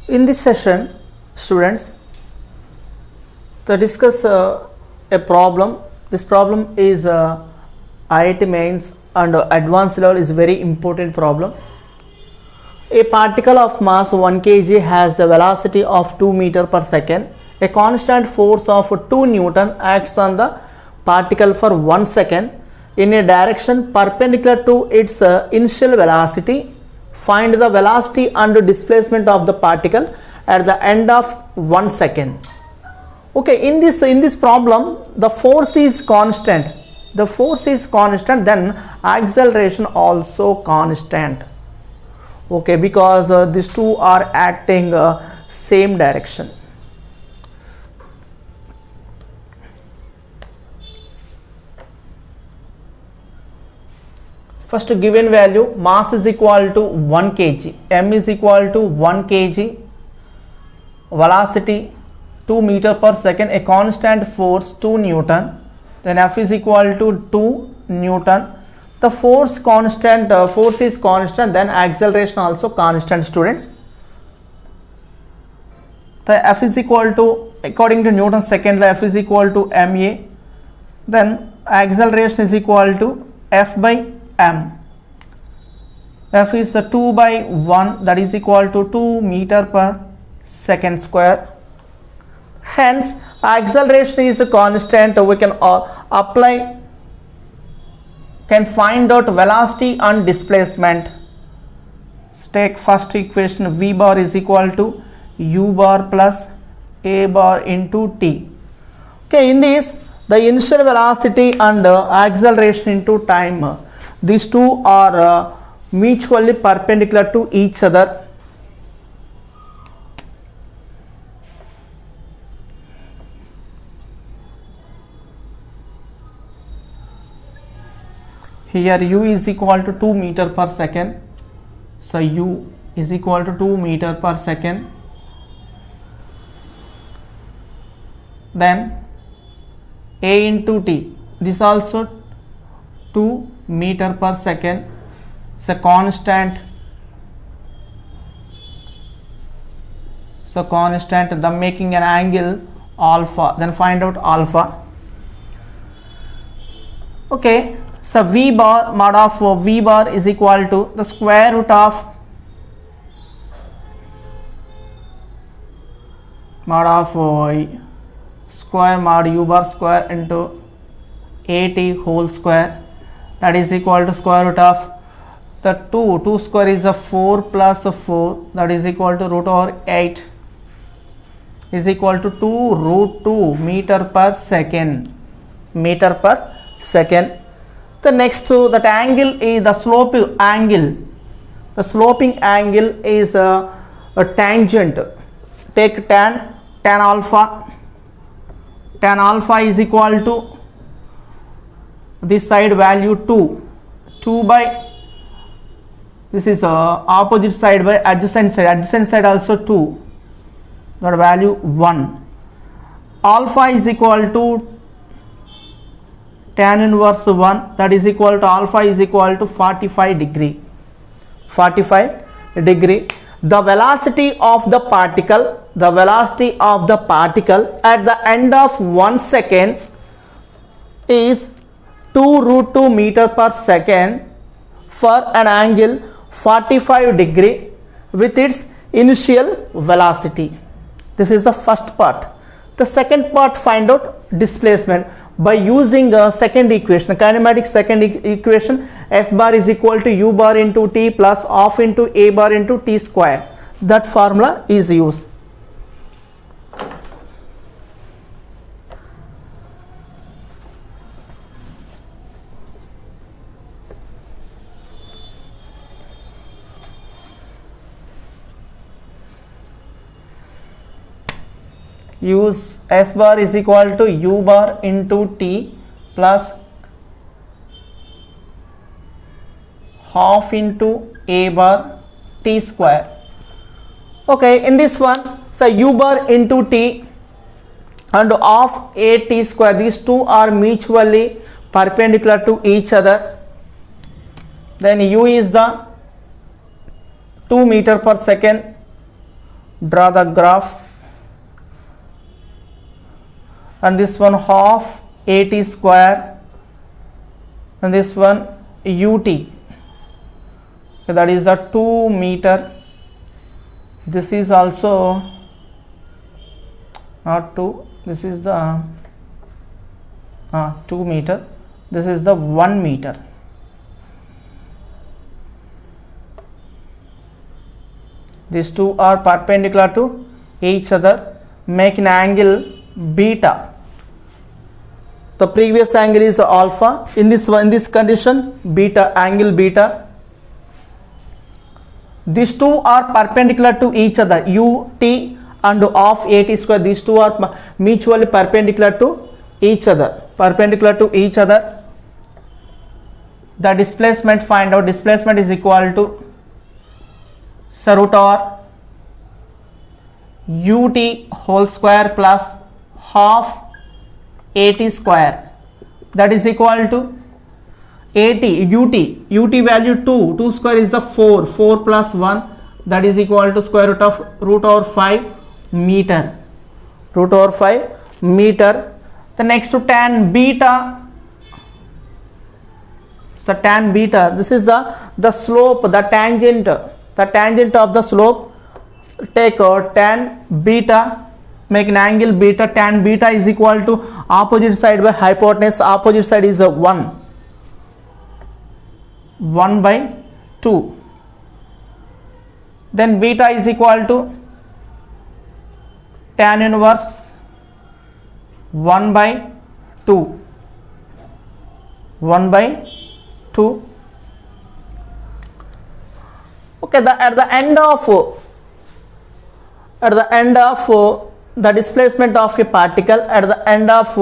In this session, students, to discuss a problem. This problem is IIT mains and advanced level is very important problem. A particle of mass 1 kg has a velocity of 2 meter per second. A constant force of 2 Newton acts on the particle for 1 second in a direction perpendicular to its initial velocity. Find the velocity and displacement of the particle at the end of 1 second. Okay, in this problem, the force is constant. The force is constant, then acceleration also constant. Okay, because these two are acting same direction. First, given value, mass is equal to 1 kg, m is equal to 1 kg, velocity 2 meter per second, a constant force 2 Newton, then F is equal to 2 Newton. The force constant, force is constant, then acceleration also constant, students. The F is equal to, according to Newton's second law, F is equal to ma, then acceleration is equal to F by m. F is 2 by 1, that is equal to 2 meter per second square. Hence, acceleration is a constant. We can find out velocity and displacement. Let's take first equation, V bar is equal to U bar plus A bar into T. Okay, in this, the initial velocity and acceleration into time, these two are mutually perpendicular to each other. Here U is equal to 2 meter per second. So U is equal to 2 meter per second. Then A into T. This also 2 meter per second. It's a constant. So constant, the making an angle alpha. Then find out alpha. Okay. So V bar, mod of V bar is equal to the square root of mod of square mod U bar square into AT whole square, that is equal to square root of the 2 square is a 4 plus 4, that is equal to root over 8 is equal to 2 root 2 meter per second. The next to that angle is the sloping angle. The sloping angle is a tangent. Take tan alpha. Tan alpha is equal to this side value 2 by, this is opposite side by adjacent side also 2, that value 1. Alpha is equal to tan inverse 1, that is equal to alpha is equal to 45 degree. The velocity of the particle at the end of 1 second is 2 root 2 meter per second for an angle 45 degree with its initial velocity. This is the first part. The second part, find out displacement by using the second equation, kinematic second equation. S bar is equal to U bar into T plus half into A bar into T square. That formula is used. Use S bar is equal to U bar into T plus half into A bar T square. Okay, in this one, so U bar into T and half A T square, these two are mutually perpendicular to each other. Then U is the 2 meter per second, draw the graph, and this one half at square, and this one ut, that is the 2 meter. This is also not 2, this is the 2 meter, this is the 1 meter. These two are perpendicular to each other, make an angle beta. The previous angle is alpha. In this condition, beta, angle beta. These two are perpendicular to each other, ut and half at square. These two are mutually perpendicular to each other. The displacement, find out. Displacement is equal to root over ut whole square plus half at square, that is equal to ut value 2 square is the 4 plus 1, that is equal to square root of root over 5 meter. The next to tan beta. So tan beta, this is the slope, the tangent of the slope. Take tan beta, make an angle beta. Tan beta is equal to opposite side by hypotenuse. Opposite side is 1 by 2. Then beta is equal to tan inverse 1 by 2. Okay, at the end of the displacement of a particle, at the end of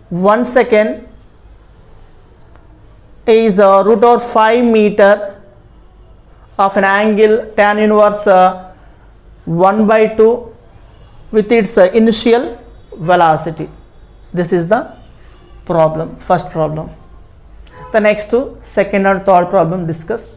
1 second, is root over 5 meter of an angle tan inverse 1 by 2 with its initial velocity. This is the problem, first problem. The next two, second and third problem discuss.